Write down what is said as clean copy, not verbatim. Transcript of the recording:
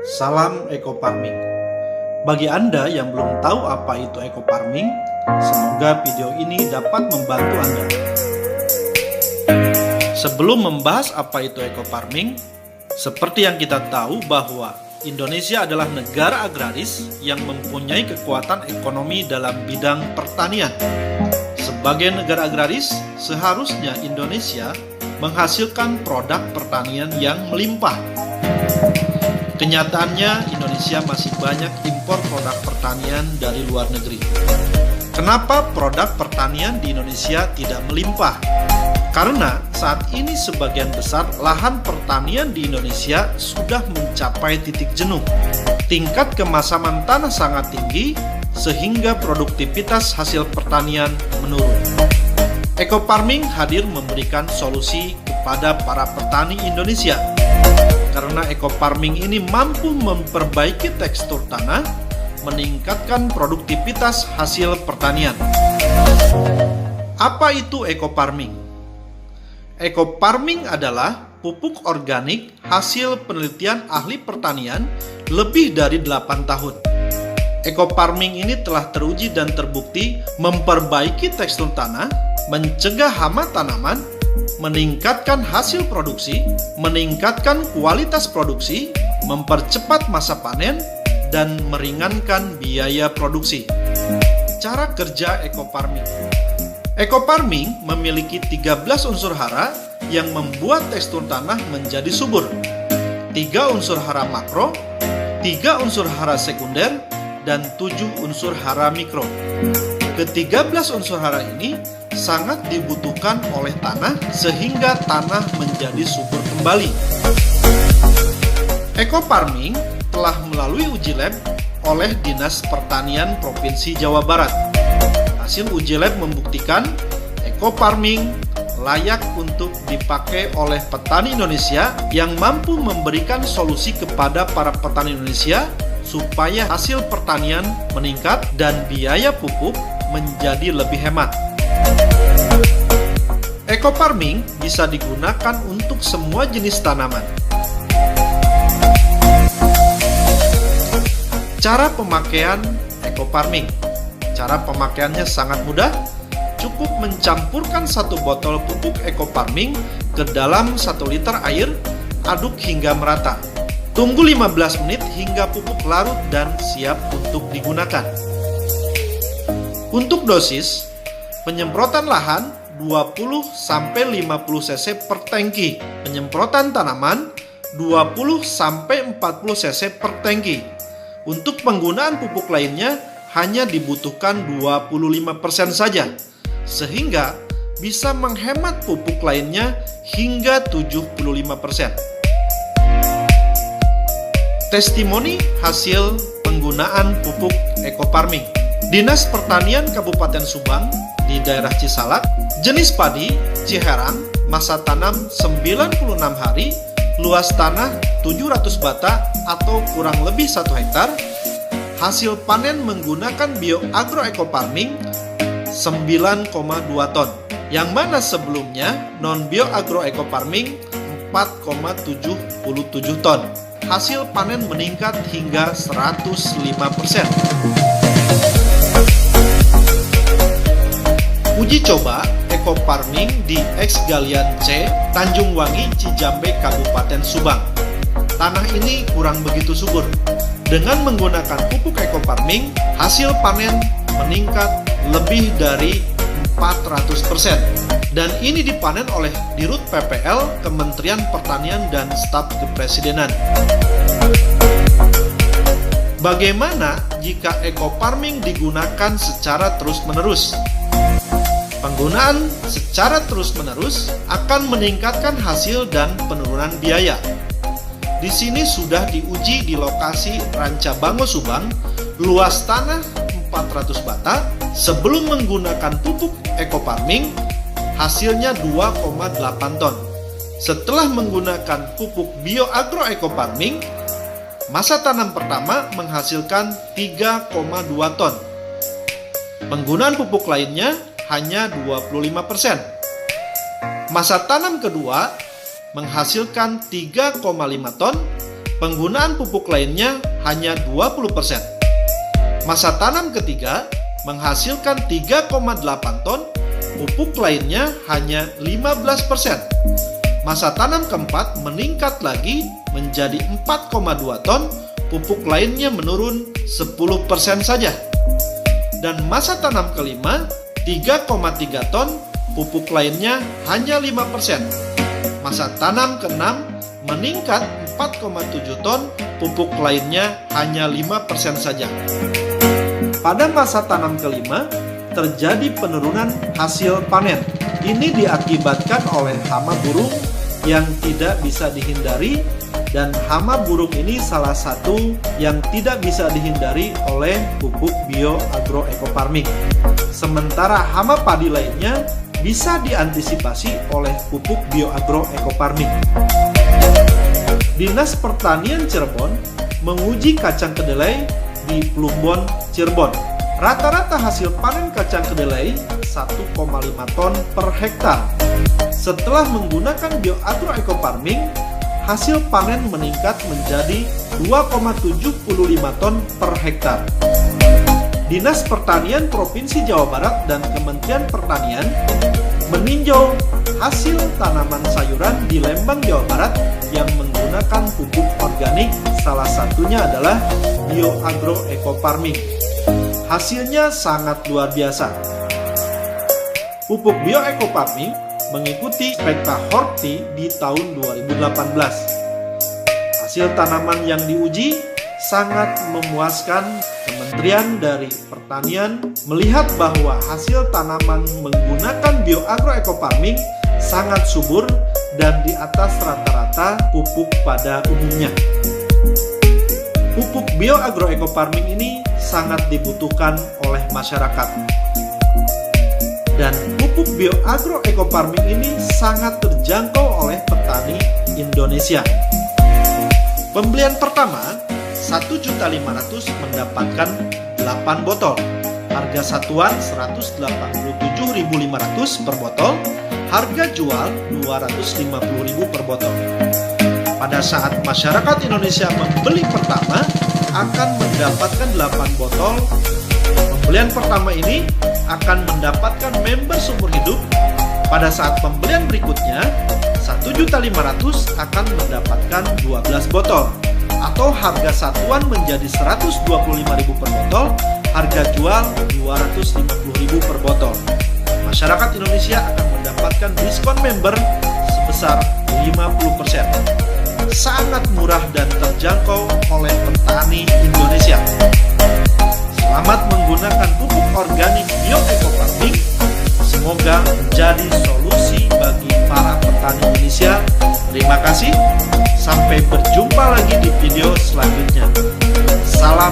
Salam Eco Farming. Bagi Anda yang belum tahu apa itu Eco Farming, semoga video ini dapat membantu Anda. Sebelum membahas apa itu Eco Farming, seperti yang kita tahu bahwa Indonesia adalah negara agraris yang mempunyai kekuatan ekonomi dalam bidang pertanian. Sebagai negara agraris, seharusnya Indonesia menghasilkan produk pertanian yang melimpah. Kenyataannya, Indonesia masih banyak impor produk pertanian dari luar negeri. Kenapa produk pertanian di Indonesia tidak melimpah? Karena saat ini sebagian besar lahan pertanian di Indonesia sudah mencapai titik jenuh. Tingkat kemasaman tanah sangat tinggi, sehingga produktivitas hasil pertanian menurun. Eco Farming hadir memberikan solusi kepada para petani Indonesia. Karena Eco Farming ini mampu memperbaiki tekstur tanah, meningkatkan produktivitas hasil pertanian. Apa itu Eco Farming? Eco Farming adalah pupuk organik hasil penelitian ahli pertanian lebih dari 8 tahun. Eco Farming ini telah teruji dan terbukti memperbaiki tekstur tanah, mencegah hama tanaman, meningkatkan hasil produksi, meningkatkan kualitas produksi, mempercepat masa panen, dan meringankan biaya produksi. Cara kerja Eco Farming. Eco Farming memiliki 13 unsur hara yang membuat tekstur tanah menjadi subur. 3 unsur hara makro, 3 unsur hara sekunder, dan 7 unsur hara mikro. Ke-13 unsur hara ini sangat dibutuhkan oleh tanah sehingga tanah menjadi subur kembali. Eco Farming telah melalui uji lab oleh Dinas Pertanian Provinsi Jawa Barat. Hasil uji lab membuktikan Eco Farming layak untuk dipakai oleh petani Indonesia yang mampu memberikan solusi kepada para petani Indonesia supaya hasil pertanian meningkat dan biaya pupuk menjadi lebih hemat. Eco Farming bisa digunakan untuk semua jenis tanaman. Cara pemakaian Eco Farming. Cara pemakaiannya sangat mudah. Cukup mencampurkan 1 botol pupuk Eco Farming ke dalam 1 liter air, aduk hingga merata. Tunggu 15 menit hingga pupuk larut dan siap untuk digunakan. Untuk dosis, penyemprotan lahan 20-50 cc per tangki. Penyemprotan tanaman 20-40 cc per tangki. Untuk penggunaan pupuk lainnya hanya dibutuhkan 25% saja, sehingga bisa menghemat pupuk lainnya hingga 75%. Testimoni hasil penggunaan pupuk Eco Farming. Dinas Pertanian Kabupaten Subang di daerah Cisalak, jenis padi Ciherang, masa tanam 96 hari, luas tanah 700 bata atau kurang lebih 1 hektar, hasil panen menggunakan Bioagro Eco Farming 9,2 ton, yang mana sebelumnya non Bioagro Eco Farming 4,77 ton. Hasil panen meningkat hingga 105%. Uji coba Eco Farming di X Galian C, Tanjung Wangi, Cijambe, Kabupaten Subang. Tanah ini kurang begitu subur. Dengan menggunakan pupuk Eco Farming, hasil panen meningkat lebih dari 400%. Dan ini dipanen oleh Dirut PPL, Kementerian Pertanian dan Staf Kepresidenan. Bagaimana jika Eco Farming digunakan secara terus-menerus? Penggunaan secara terus-menerus akan meningkatkan hasil dan penurunan biaya. Di sini sudah diuji di lokasi Rancabango Subang, luas tanah 400 bata. Sebelum menggunakan pupuk Eco Farming, hasilnya 2,8 ton. Setelah menggunakan pupuk Bioagro Eco Farming, masa tanam pertama menghasilkan 3,2 ton. Penggunaan pupuk lainnya hanya 25%. Masa tanam kedua menghasilkan 3,5 ton Penggunaan pupuk lainnya hanya 20%. Masa tanam ketiga menghasilkan 3,8 ton, pupuk lainnya hanya 15%. Masa tanam keempat meningkat lagi menjadi 4,2 ton, pupuk lainnya menurun 10% saja. Dan masa tanam kelima 3,3 ton, pupuk lainnya hanya 5%. Masa tanam keenam meningkat 4,7 ton, pupuk lainnya hanya 5% saja. Pada masa tanam kelima, terjadi penurunan hasil panen. Ini diakibatkan oleh hama burung yang tidak bisa dihindari, dan hama burung ini salah satu yang tidak bisa dihindari oleh pupuk bioagroecofarming. Sementara hama padi lainnya bisa diantisipasi oleh pupuk bioagroecofarming. Dinas Pertanian Cirebon menguji kacang kedelai di Plumbon, Cirebon. Rata-rata hasil panen kacang kedelai 1,5 ton per hektar. Setelah menggunakan bioagroecofarming, hasil panen meningkat menjadi 2,75 ton per hektar. Dinas Pertanian Provinsi Jawa Barat dan Kementerian Pertanian meninjau hasil tanaman sayuran di Lembang, Jawa Barat yang menggunakan pupuk organik, salah satunya adalah bioagroecofarming. Hasilnya sangat luar biasa. Pupuk bioecofarming mengikuti Spekta Horti di tahun 2018. Hasil tanaman yang diuji sangat memuaskan. Kementerian dari Pertanian melihat bahwa hasil tanaman menggunakan bioagroecofarming sangat subur dan di atas rata-rata pupuk pada umumnya. Pupuk bioagroecofarming ini sangat dibutuhkan oleh masyarakat. Dan pupuk bioagroecofarming ini sangat terjangkau oleh petani Indonesia. Pembelian pertama 1.500.000 mendapatkan 8 botol. Harga satuan 187.500 per botol. Harga jual 250.000 per botol. Pada saat masyarakat Indonesia membeli pertama akan mendapatkan 8 botol. Pembelian pertama ini akan mendapatkan member seumur hidup. Pada saat pembelian berikutnya 1.500.000 akan mendapatkan 12 botol. Atau harga satuan menjadi 125.000 per botol, harga jual 250.000 per botol. Masyarakat Indonesia akan mendapatkan diskon member sebesar 50%. Sangat murah dan terjangkau oleh petani Indonesia. Selamat menggunakan pupuk organik bioecofarming. Semoga menjadi solusi bagi para petani Indonesia. Terima kasih. Sampai berjumpa lagi di video selanjutnya. Salam